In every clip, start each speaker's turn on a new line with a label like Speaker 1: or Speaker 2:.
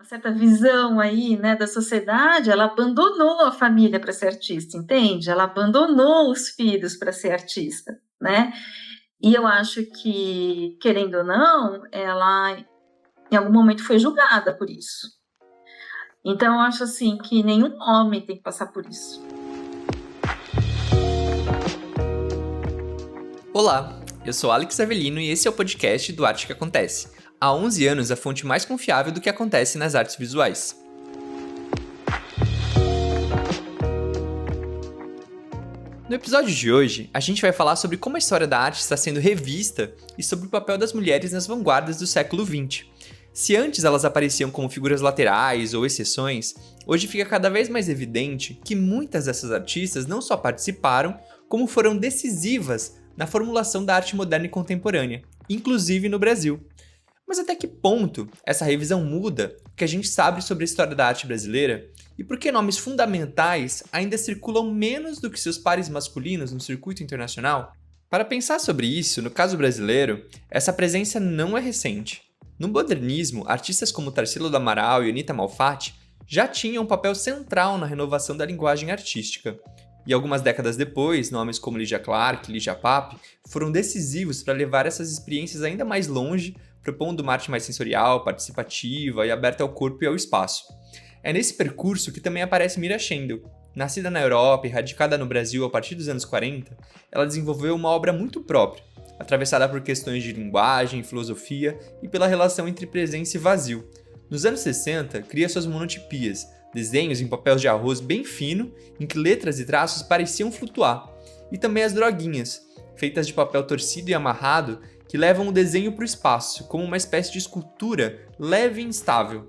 Speaker 1: uma certa visão aí, né, da sociedade, ela abandonou a família para ser artista, entende? Ela abandonou os filhos para ser artista, né? E eu acho que, querendo ou não, ela em algum momento foi julgada por isso. Então, eu acho assim que nenhum homem tem que passar por isso.
Speaker 2: Olá, eu sou Alex Avelino e esse é o podcast do Arte que Acontece. Há 11 anos, a fonte mais confiável do que acontece nas artes visuais. No episódio de hoje, a gente vai falar sobre como a história da arte está sendo revista e sobre o papel das mulheres nas vanguardas do século XX. Se antes elas apareciam como figuras laterais ou exceções, hoje fica cada vez mais evidente que muitas dessas artistas não só participaram, como foram decisivas na formulação da arte moderna e contemporânea, inclusive no Brasil. Mas até que ponto essa revisão muda o que a gente sabe sobre a história da arte brasileira e por que nomes fundamentais ainda circulam menos do que seus pares masculinos no circuito internacional? Para pensar sobre isso, no caso brasileiro, essa presença não é recente. No modernismo, artistas como Tarsila do Amaral e Anita Malfatti já tinham um papel central na renovação da linguagem artística. E algumas décadas depois, nomes como Lygia Clark e Lígia Pape foram decisivos para levar essas experiências ainda mais longe, propondo uma arte mais sensorial, participativa e aberta ao corpo e ao espaço. É nesse percurso que também aparece Mira Schendel. Nascida na Europa e radicada no Brasil a partir dos anos 40, ela desenvolveu uma obra muito própria, atravessada por questões de linguagem, filosofia e pela relação entre presença e vazio. Nos anos 60, cria suas monotipias, desenhos em papel de arroz bem fino, em que letras e traços pareciam flutuar, e também as droguinhas, feitas de papel torcido e amarrado, que levam o desenho para o espaço, como uma espécie de escultura leve e instável.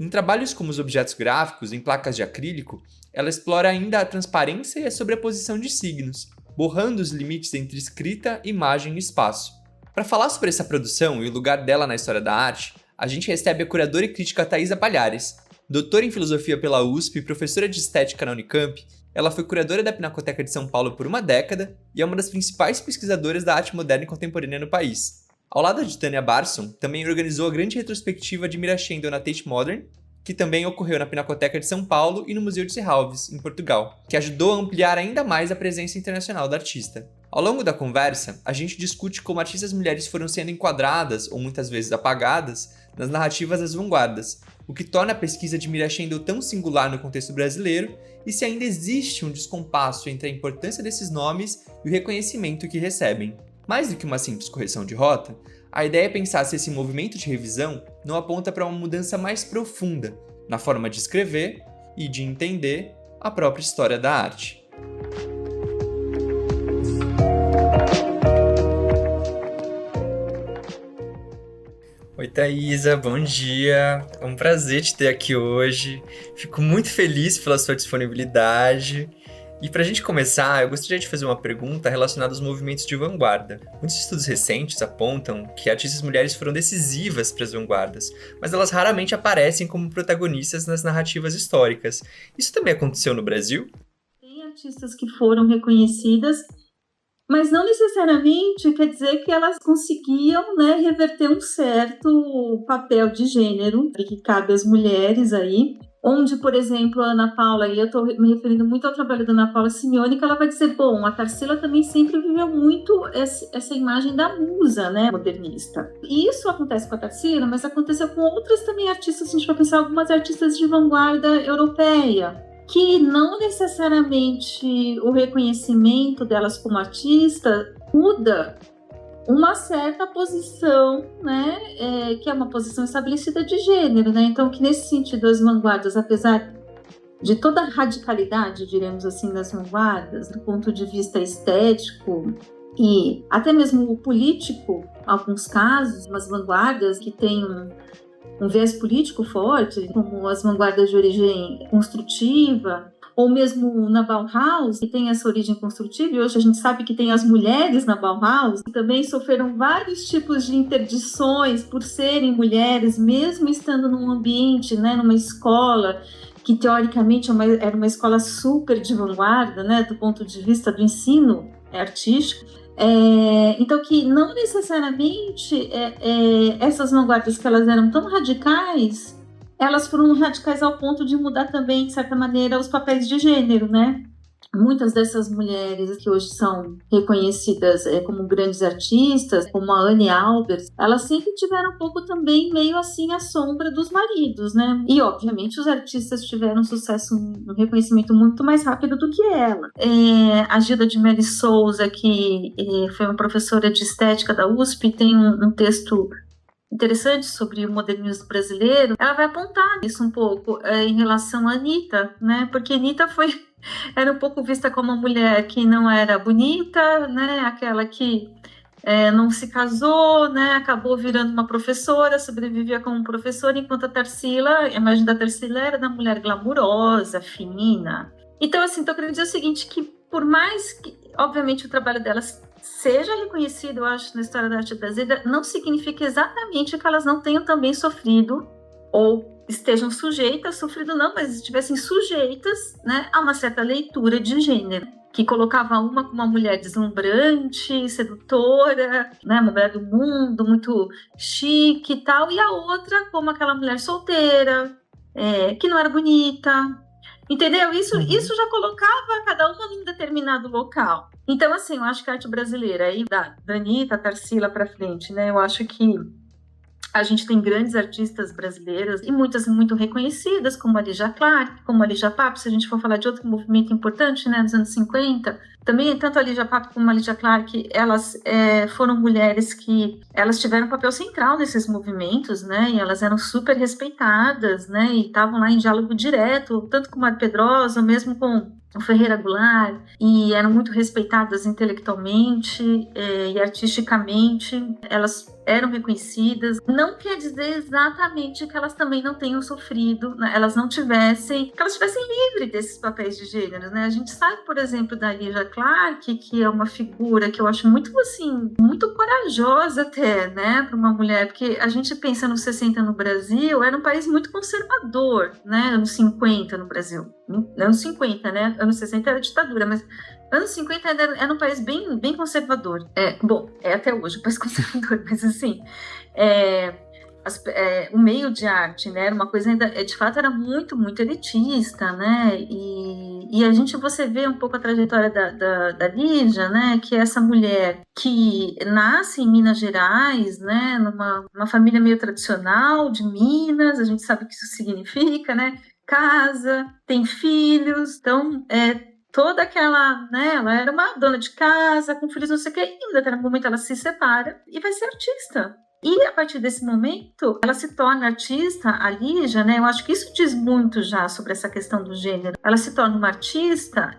Speaker 2: Em trabalhos como os objetos gráficos em placas de acrílico, ela explora ainda a transparência e a sobreposição de signos, borrando os limites entre escrita, imagem e espaço. Para falar sobre essa produção e o lugar dela na história da arte, a gente recebe a curadora e crítica Thaisa Palhares. Doutora em Filosofia pela USP e professora de Estética na Unicamp, ela foi curadora da Pinacoteca de São Paulo por uma década e é uma das principais pesquisadoras da arte moderna e contemporânea no país. Ao lado de Tânia Barson, também organizou a grande retrospectiva de Mira Schendel na Tate Modern, que também ocorreu na Pinacoteca de São Paulo e no Museu de Serralves, em Portugal, que ajudou a ampliar ainda mais a presença internacional da artista. Ao longo da conversa, a gente discute como artistas mulheres foram sendo enquadradas, ou muitas vezes apagadas, nas narrativas das vanguardas, o que torna a pesquisa de Mira Schendel tão singular no contexto brasileiro e se ainda existe um descompasso entre a importância desses nomes e o reconhecimento que recebem. Mais do que uma simples correção de rota, a ideia é pensar se esse movimento de revisão não aponta para uma mudança mais profunda na forma de escrever e de entender a própria história da arte. Oi, Thaisa, bom dia. É um prazer te ter aqui hoje. Fico muito feliz pela sua disponibilidade. E para a gente começar, eu gostaria de fazer uma pergunta relacionada aos movimentos de vanguarda. Muitos estudos recentes apontam que artistas mulheres foram decisivas para as vanguardas, mas elas raramente aparecem como protagonistas nas narrativas históricas. Isso também aconteceu no Brasil?
Speaker 1: Tem artistas que foram reconhecidas, mas não necessariamente quer dizer que elas conseguiam, né, reverter um certo papel de gênero que cabe às mulheres aí. Onde, por exemplo, a Ana Paula, e eu estou me referindo muito ao trabalho da Ana Paula Simeone, que ela vai dizer, bom, a Tarsila também sempre viveu muito essa imagem da musa, né, modernista. E isso acontece com a Tarsila, mas aconteceu com outras também artistas, se a gente vai pensar algumas artistas de vanguarda europeia, que não necessariamente o reconhecimento delas como artista muda uma certa posição, né, que é uma posição estabelecida de gênero, né? Então, que nesse sentido as vanguardas, apesar de toda a radicalidade, diremos assim, das vanguardas, do ponto de vista estético e até mesmo político, em alguns casos, umas vanguardas que têm um viés político forte, como as vanguardas de origem construtiva, ou mesmo na Bauhaus, que tem essa origem construtiva, e hoje a gente sabe que tem as mulheres na Bauhaus, que também sofreram vários tipos de interdições por serem mulheres, mesmo estando num ambiente, né, numa escola, que teoricamente era uma escola super de vanguarda, né, do ponto de vista do ensino artístico. Então, que não necessariamente essas vanguardas que elas eram tão radicais elas foram radicais ao ponto de mudar também, de certa maneira, os papéis de gênero, né? Muitas dessas mulheres que hoje são reconhecidas como grandes artistas, como a Anne Albers, elas sempre tiveram um pouco também meio assim à sombra dos maridos, né? E obviamente os artistas tiveram sucesso, um reconhecimento muito mais rápido do que ela. A Gilda de Mello Souza, que foi uma professora de estética da USP, tem um texto interessante sobre o modernismo brasileiro. Ela vai apontar isso um pouco em relação à Anitta, né? Porque a Anitta era um pouco vista como uma mulher que não era bonita, né? Aquela que não se casou, né? Acabou virando uma professora, sobrevivia como professora, enquanto a Tarsila, a imagem da Tarsila era da mulher glamurosa, fina. Então, assim, estou querendo dizer o seguinte, que por mais que, obviamente, o trabalho delas seja reconhecido, eu acho, na história da arte brasileira, não significa exatamente que elas não tenham também sofrido ou estejam sujeitas, sofrido não, mas estivessem sujeitas, né, a uma certa leitura de gênero, que colocava uma como uma mulher deslumbrante, sedutora, né, uma mulher do mundo, muito chique e tal, e a outra como aquela mulher solteira, que não era bonita, entendeu? Isso já colocava cada uma em determinado local. Então, assim, eu acho que a arte brasileira, aí da Anitta, Tarsila para frente, né, eu acho que a gente tem grandes artistas brasileiras e muitas muito reconhecidas, como a Lígia Clark, como a Lígia Papo, se a gente for falar de outro movimento importante, né, dos anos 50, também tanto a Lígia Papo como a Lígia Clark, elas foram mulheres que elas tiveram um papel central nesses movimentos, né, e elas eram super respeitadas, né, e estavam lá em diálogo direto, tanto com o Mário Pedrosa, mesmo com o Ferreira Goulart, e eram muito respeitadas intelectualmente e artisticamente, elas eram reconhecidas. Não quer dizer exatamente que elas também não tenham sofrido, né? Elas tivessem livre desses papéis de gênero, né? A gente sabe, por exemplo, da Lígia Clark, que é uma figura que eu acho muito, assim, muito corajosa até, né, para uma mulher, porque a gente pensa nos 60 no Brasil, era um país muito conservador, né, anos 50 no Brasil, anos 50, né, anos 60 era ditadura, mas anos 50 era um país bem, bem conservador. Bom, até hoje um país conservador, mas assim, o meio de arte, né, era uma coisa ainda, de fato, era muito, muito elitista, né, e você vê um pouco a trajetória da Lígia, né, que é essa mulher que nasce em Minas Gerais, né, numa família meio tradicional de Minas, a gente sabe o que isso significa, né, casa, tem filhos, então, toda aquela, né, ela era uma dona de casa, com filhos, não sei o que, e em determinado momento ela se separa e vai ser artista. E a partir desse momento, ela se torna artista, a Lígia, né, eu acho que isso diz muito já sobre essa questão do gênero. Ela se torna uma artista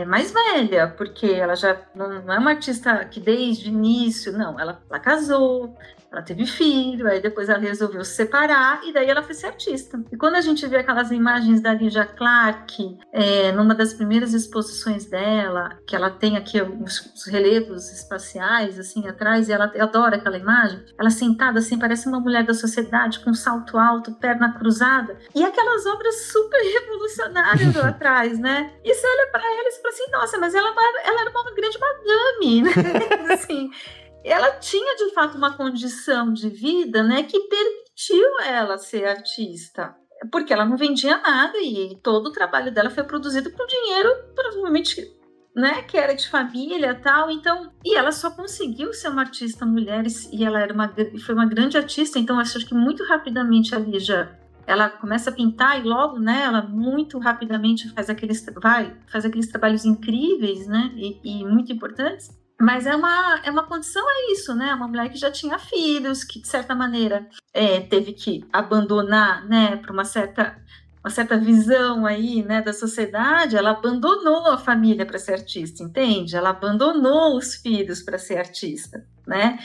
Speaker 1: mais velha, porque ela já não é uma artista que desde o início, não, ela casou, ela teve filho, aí depois ela resolveu se separar e daí ela foi ser artista. E quando a gente vê aquelas imagens da Lígia Clark, numa das primeiras exposições dela, que ela tem aqui os relevos espaciais, assim, atrás, e ela adora aquela imagem, ela sentada assim, parece uma mulher da sociedade, com salto alto, perna cruzada, e aquelas obras super revolucionárias lá atrás, né? E você olha para ela e fala assim, nossa, mas ela era uma grande madame, né? Assim, ela tinha, de fato, uma condição de vida, né, que permitiu ela ser artista, porque ela não vendia nada e todo o trabalho dela foi produzido com dinheiro, provavelmente, né, que era de família e tal, então, e ela só conseguiu ser uma artista mulher e ela foi uma grande artista, então acho que muito rapidamente a Lígia, ela começa a pintar e logo, né, ela muito rapidamente faz aqueles trabalhos incríveis, né, e muito importantes. Mas é uma condição, isso, né? Uma mulher que já tinha filhos, que de certa maneira teve que abandonar, né, para uma certa visão aí, né, da sociedade. Ela abandonou a família para ser artista, entende? Ela abandonou os filhos para ser artista, né?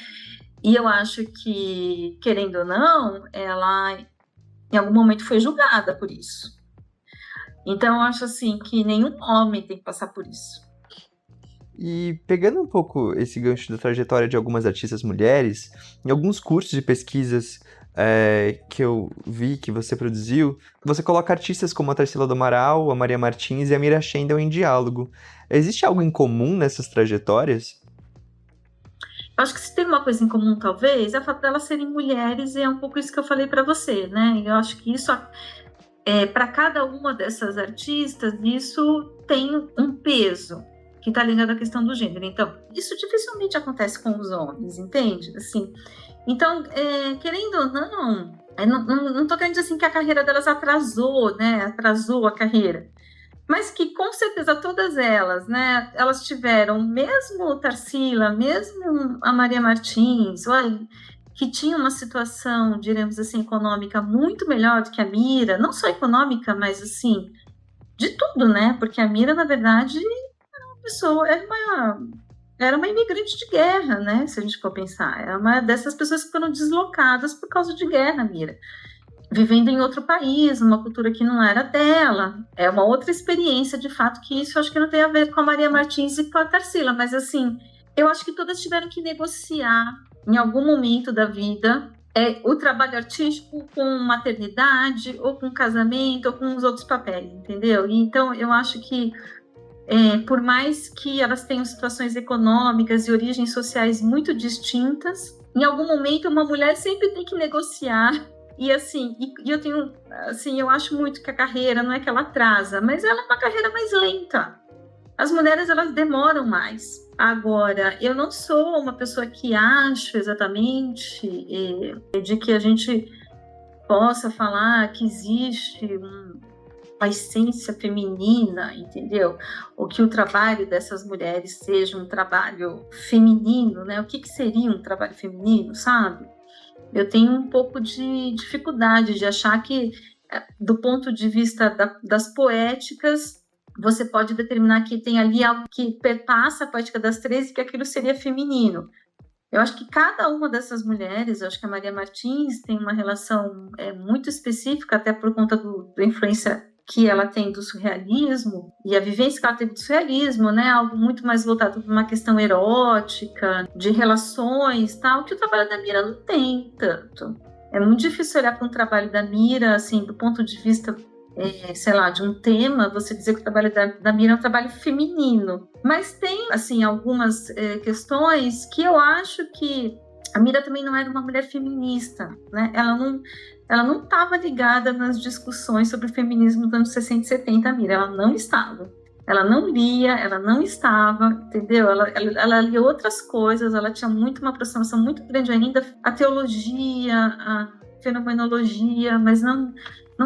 Speaker 1: E eu acho que, querendo ou não, ela em algum momento foi julgada por isso. Então eu acho assim que nenhum homem tem que passar por isso.
Speaker 2: E pegando um pouco esse gancho da trajetória de algumas artistas mulheres, em alguns cursos de pesquisas que eu vi que você produziu, você coloca artistas como a Tarsila do Amaral, a Maria Martins e a Mira Schendel em diálogo. Existe algo em comum nessas trajetórias?
Speaker 1: Acho que se tem uma coisa em comum, talvez, é o fato delas serem mulheres, e é um pouco isso que eu falei para você, né? Eu acho que isso, para cada uma dessas artistas, isso tem um peso que está ligado à questão do gênero. Então, isso dificilmente acontece com os homens, entende? Assim, então, querendo ou não, não estou querendo dizer assim que a carreira delas atrasou, né? Atrasou a carreira. Mas que, com certeza, todas elas, né? Elas tiveram, mesmo Tarsila, mesmo a Maria Martins, que tinha uma situação, diremos assim, econômica muito melhor do que a Mira, não só econômica, mas assim, de tudo, né? Porque a Mira, na verdade, era uma pessoa, era uma imigrante de guerra, né? Se a gente for pensar. Era uma dessas pessoas que foram deslocadas por causa de guerra, Mira. Vivendo em outro país, uma cultura que não era dela. É uma outra experiência, de fato, que isso eu acho que não tem a ver com a Maria Martins e com a Tarsila, mas assim, eu acho que todas tiveram que negociar em algum momento da vida o trabalho artístico com maternidade, ou com casamento, ou com os outros papéis, entendeu? E, então, eu acho que por mais que elas tenham situações econômicas e origens sociais muito distintas, em algum momento uma mulher sempre tem que negociar. E assim, eu tenho, assim, eu acho muito que a carreira não é que ela atrasa, mas ela é uma carreira mais lenta. As mulheres, elas demoram mais. Agora, eu não sou uma pessoa que acho exatamente de que a gente possa falar que existe uma essência feminina, entendeu? Ou que o trabalho dessas mulheres seja um trabalho feminino, né? O que seria um trabalho feminino, sabe? Eu tenho um pouco de dificuldade de achar que, do ponto de vista das poéticas, você pode determinar que tem ali algo que perpassa a poética das 13 e que aquilo seria feminino. Eu acho que cada uma dessas mulheres, eu acho que a Maria Martins tem uma relação muito específica, até por conta da influência que ela tem do surrealismo e a vivência que ela teve do surrealismo, né? Algo muito mais voltado para uma questão erótica, de relações, tal, que o trabalho da Mira não tem tanto. É muito difícil olhar para um trabalho da Mira, assim, do ponto de vista, sei lá, de um tema, você dizer que o trabalho da Mira é um trabalho feminino. Mas tem, assim, algumas questões que eu acho que a Mira também não era uma mulher feminista, né? Ela não estava ligada nas discussões sobre o feminismo dos anos 60 e 70, a Mira. Ela não estava. Ela não lia, ela não estava, entendeu? Ela lia outras coisas, ela tinha uma aproximação muito grande ainda à teologia, à fenomenologia, mas não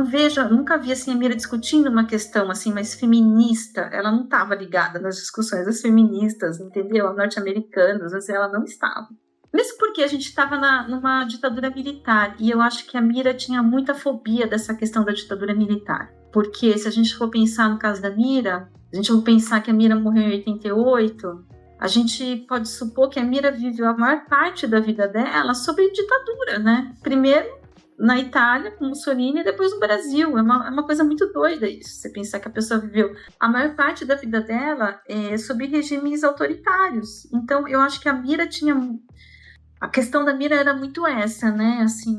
Speaker 1: vejo, nunca vi assim, a Mira discutindo uma questão assim mais feminista. Ela não estava ligada nas discussões das feministas, entendeu? Norte-americanas, assim, ela não estava. Mesmo porque a gente estava numa ditadura militar, e eu acho que a Mira tinha muita fobia dessa questão da ditadura militar. Porque se a gente for pensar no caso da Mira, a gente for pensar que a Mira morreu em 88, a gente pode supor que a Mira viveu a maior parte da vida dela sob ditadura, né? Primeiro na Itália, com Mussolini, e depois no Brasil. É uma coisa muito doida isso, você pensar que a pessoa viveu a maior parte da vida dela sob regimes autoritários. Então, eu acho que a Mira tinha... A questão da Mira era muito essa, né? Assim,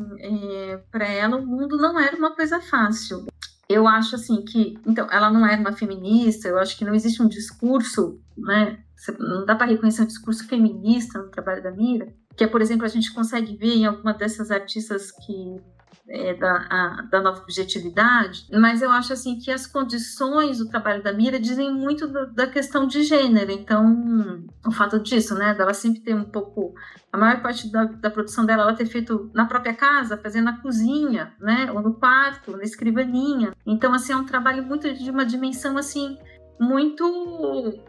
Speaker 1: para ela o mundo não era uma coisa fácil. Eu acho assim que, então, ela não era uma feminista. Eu acho que não existe um discurso, né? Não dá para reconhecer um discurso feminista no trabalho da Mira, que por exemplo, a gente consegue ver em alguma dessas artistas que da nova objetividade, mas eu acho assim que as condições do trabalho da Mira dizem muito da questão de gênero. Então, o fato disso, né, dela sempre ter um pouco, a maior parte da produção dela, ela ter feito na própria casa, fazendo na cozinha, né, ou no quarto, na escrivaninha. Então, assim, é um trabalho muito de uma dimensão, assim, muito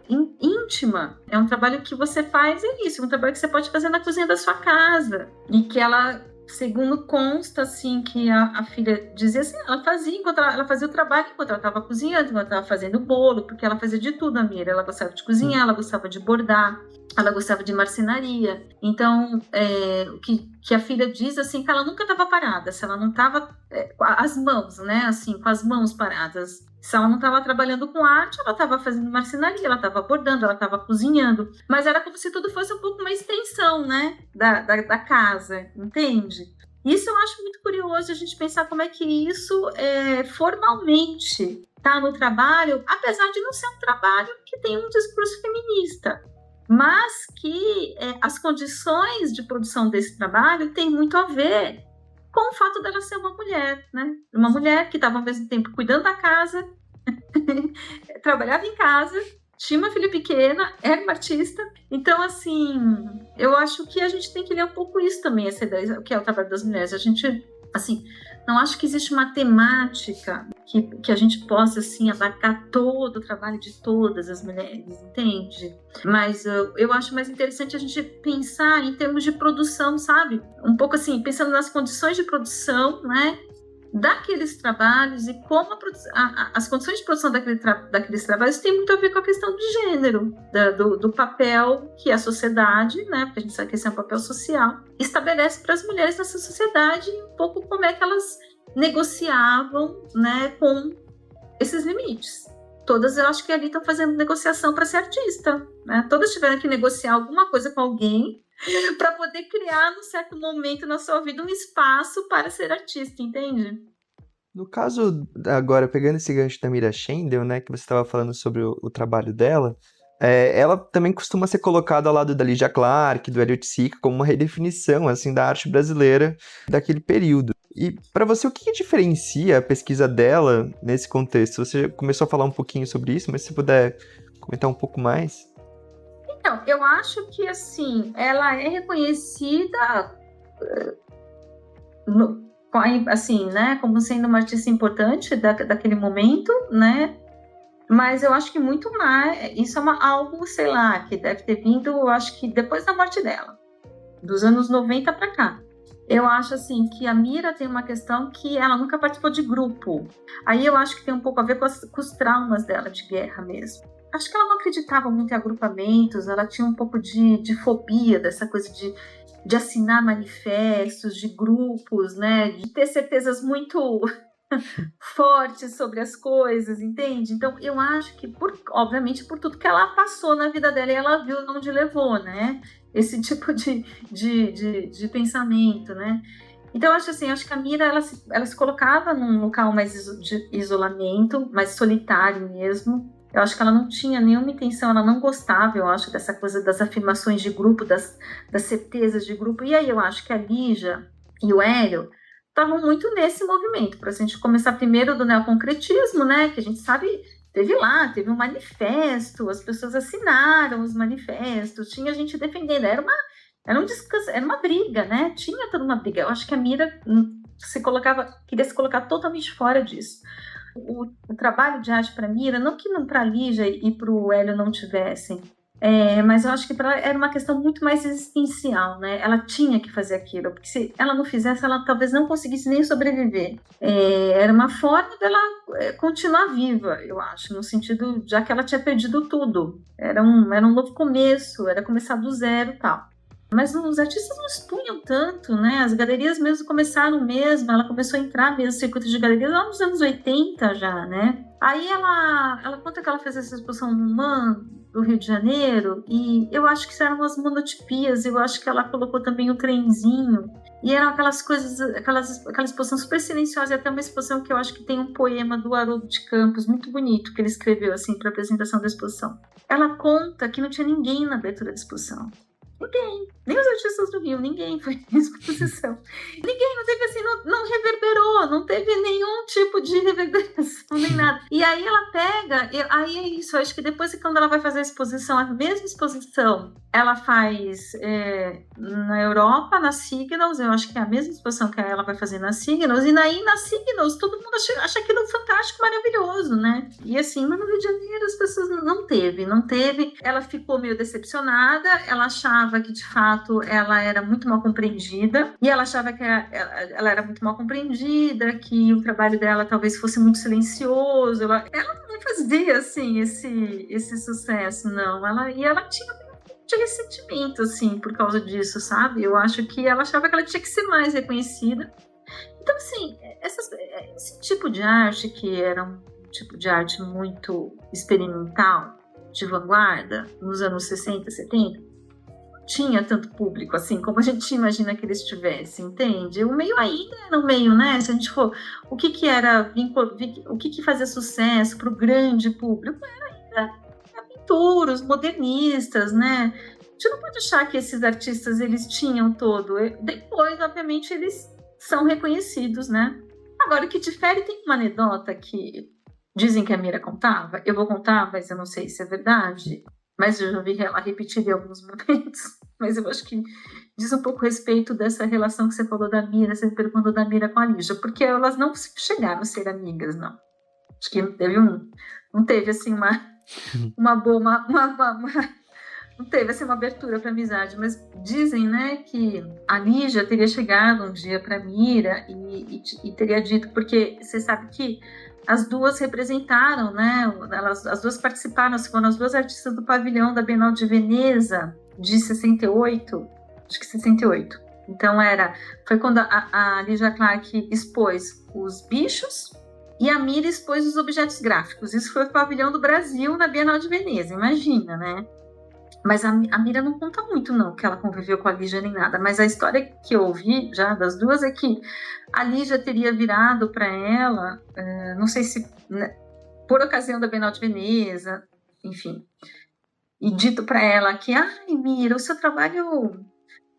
Speaker 1: íntima. É um trabalho que você faz, é um trabalho que você pode fazer na cozinha da sua casa, e que ela, segundo consta, assim, que a filha dizia assim, ela fazia o trabalho enquanto ela estava cozinhando, enquanto ela estava fazendo o bolo, porque ela fazia de tudo, a Mira. Ela gostava de cozinhar, ela gostava de bordar, ela gostava de marcenaria. Então, o que a filha diz, assim, que ela nunca estava parada, se ela não estava as mãos, né, assim, com as mãos paradas. Se ela não estava trabalhando com arte, ela estava fazendo marcenaria, ela estava bordando, ela estava cozinhando. Mas era como se tudo fosse um pouco uma extensão, né, da casa, entende? Isso eu acho muito curioso, a gente pensar como é que isso formalmente está no trabalho, apesar de não ser um trabalho que tem um discurso feminista. mas que as condições de produção desse trabalho têm muito a ver com o fato dela ser uma mulher, né? Uma mulher que estava ao mesmo tempo cuidando da casa, trabalhava em casa, tinha uma filha pequena, era uma artista. Então, assim, eu acho que a gente tem que ler um pouco isso também, essa ideia, que é o trabalho das mulheres. A gente, assim, não acho que existe uma temática que a gente possa, assim, abarcar todo o trabalho de todas as mulheres, entende? Mas eu acho mais interessante a gente pensar em termos de produção, sabe? Um pouco assim, pensando nas condições de produção, né? Daqueles trabalhos e como as condições de produção daqueles trabalhos tem muito a ver com a questão de gênero, do papel que a sociedade, né, porque a gente sabe que esse é um papel social, estabelece para as mulheres nessa sociedade, um pouco como é que elas negociavam, né, com esses limites. Todas, eu acho que ali estão fazendo negociação para ser artista, né? Todas tiveram que negociar alguma coisa com alguém para poder criar, num certo momento na sua vida, um espaço para ser artista, entende?
Speaker 3: No caso, agora, pegando esse gancho da Mira Schendel, né, que você estava falando sobre o trabalho dela, ela também costuma ser colocada ao lado da Lygia Clark, do Elliot Sica, como uma redefinição, assim, da arte brasileira daquele período. E para você, o que diferencia a pesquisa dela nesse contexto? Você começou a falar um pouquinho sobre isso, mas se puder comentar um pouco mais.
Speaker 1: Então, eu acho que, assim, ela é reconhecida assim, né, como sendo uma artista importante daquele momento, né, mas eu acho que muito mais, isso é algo, sei lá, que deve ter vindo, eu acho que depois da morte dela, dos anos 90 para cá. Eu acho, assim, que a Mira tem uma questão que ela nunca participou de grupo. Aí eu acho que tem um pouco a ver com os traumas dela de guerra mesmo. Acho que ela não acreditava muito em agrupamentos, ela tinha um pouco de fobia dessa coisa de assinar manifestos, de grupos, né? De ter certezas muito fortes sobre as coisas, entende? Então, eu acho que, obviamente, por tudo que ela passou na vida dela e ela viu onde levou, né? Esse tipo de pensamento, né? Então, eu acho assim, acho que a Mira, ela se colocava num local mais de isolamento, mais solitário mesmo. Eu acho que ela não tinha nenhuma intenção, ela não gostava, eu acho, dessa coisa das afirmações de grupo, das certezas de grupo. E aí eu acho que a Lígia e o Hélio estavam muito nesse movimento, para a gente começar primeiro do neoconcretismo, né, que a gente sabe, teve um manifesto, as pessoas assinaram os manifestos, tinha gente defendendo, era uma briga, né, tinha toda uma briga. Eu acho que a Mira queria se colocar totalmente fora disso. O trabalho de arte para Mira, não que para a Lígia e para o Hélio não tivessem, mas eu acho que para ela era uma questão muito mais existencial, né? Ela tinha que fazer aquilo, porque se ela não fizesse, ela talvez não conseguisse nem sobreviver. Era uma forma dela continuar viva, eu acho, no sentido, já que ela tinha perdido tudo. Era um novo começo, era começar do zero e tal. Mas os artistas não expunham tanto, né? As galerias mesmo começaram mesmo, ela começou a entrar mesmo no circuito de galerias lá nos anos 80 já, né? Aí ela conta que ela fez essa exposição no MAN do Rio de Janeiro, e eu acho que eram umas monotipias, eu acho que ela colocou também o trenzinho, e eram aquelas coisas, aquela exposição super silenciosa, e até uma exposição que eu acho que tem um poema do Haroldo de Campos, muito bonito, que ele escreveu assim para a apresentação da exposição. Ela conta que não tinha ninguém na abertura da exposição. Ninguém, nem os artistas do Rio, ninguém foi em exposição. Ninguém, não teve assim, não reverberou, não teve nenhum tipo de reverberação, nem nada. E aí ela pega, aí é isso, acho que depois quando ela vai fazer a exposição, a mesma exposição, ela faz na Europa, na Signals, eu acho que é a mesma exposição que ela vai fazer na Signals, e aí na Signals todo mundo acha aquilo fantástico, maravilhoso, né? E assim, mas no Rio de Janeiro as pessoas não teve, ela ficou meio decepcionada, ela achava que de fato ela era muito mal compreendida, e ela achava que ela era muito mal compreendida, que o trabalho dela talvez fosse muito silencioso, ela não fazia assim esse sucesso, não, ela tinha de ressentimento, assim, por causa disso, sabe? Eu acho que ela achava que ela tinha que ser mais reconhecida. Então, assim, esse tipo de arte, que era um tipo de arte muito experimental, de vanguarda, nos anos 60, 70, não tinha tanto público, assim, como a gente imagina que eles tivessem, entende? O meio ainda era um meio, né? Se a gente for... O que fazia sucesso para o grande público era ainda futuros, modernistas, né? A gente não pode achar que esses artistas eles tinham todo. Depois, obviamente, eles são reconhecidos, né? Agora, o que difere, tem uma anedota que dizem que a Mira contava. Eu vou contar, mas eu não sei se é verdade. Mas eu já vi ela repetir em alguns momentos. Mas eu acho que diz um pouco a respeito dessa relação que você falou da Mira, você perguntou da Mira com a Lígia, porque elas não chegaram a ser amigas, não. Acho que não teve assim uma boa, não teve assim uma abertura para amizade, mas dizem, né, que a Lígia teria chegado um dia para Mira e teria dito, porque você sabe que as duas representaram, né, as duas participaram, foram as duas artistas do pavilhão da Bienal de Veneza de 68, acho que 68. Então foi quando a Lígia Clark expôs os bichos e a Mira expôs os objetos gráficos. Isso foi o pavilhão do Brasil na Bienal de Veneza, imagina, né? Mas a Mira não conta muito, não, que ela conviveu com a Lígia nem nada. Mas a história que eu ouvi já das duas é que a Lígia teria virado para ela, não sei se né, por ocasião da Bienal de Veneza, enfim, e dito para ela que, Mira, o seu trabalho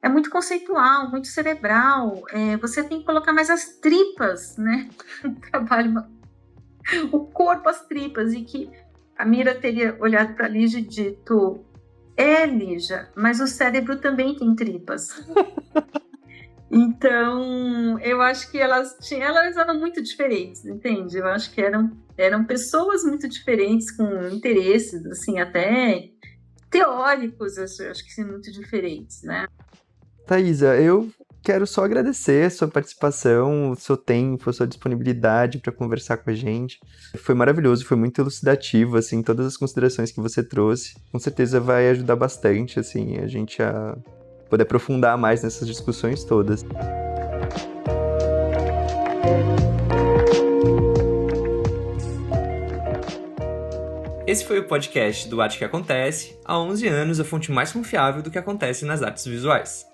Speaker 1: é muito conceitual, muito cerebral, você tem que colocar mais as tripas, né, no trabalho, o corpo, as tripas, e que a Mira teria olhado para a Lígia e dito... Lígia, mas o cérebro também tem tripas. Então, eu acho que elas eram muito diferentes, entende? Eu acho que eram pessoas muito diferentes, com interesses, assim, até teóricos, eu acho que são muito diferentes, né?
Speaker 3: Thaisa, eu quero só agradecer a sua participação, o seu tempo, a sua disponibilidade para conversar com a gente. Foi maravilhoso, foi muito elucidativo, assim, todas as considerações que você trouxe. Com certeza vai ajudar bastante, assim, a gente a poder aprofundar mais nessas discussões todas.
Speaker 2: Esse foi o podcast do Arte que Acontece. Há 11 anos, a fonte mais confiável do que acontece nas artes visuais.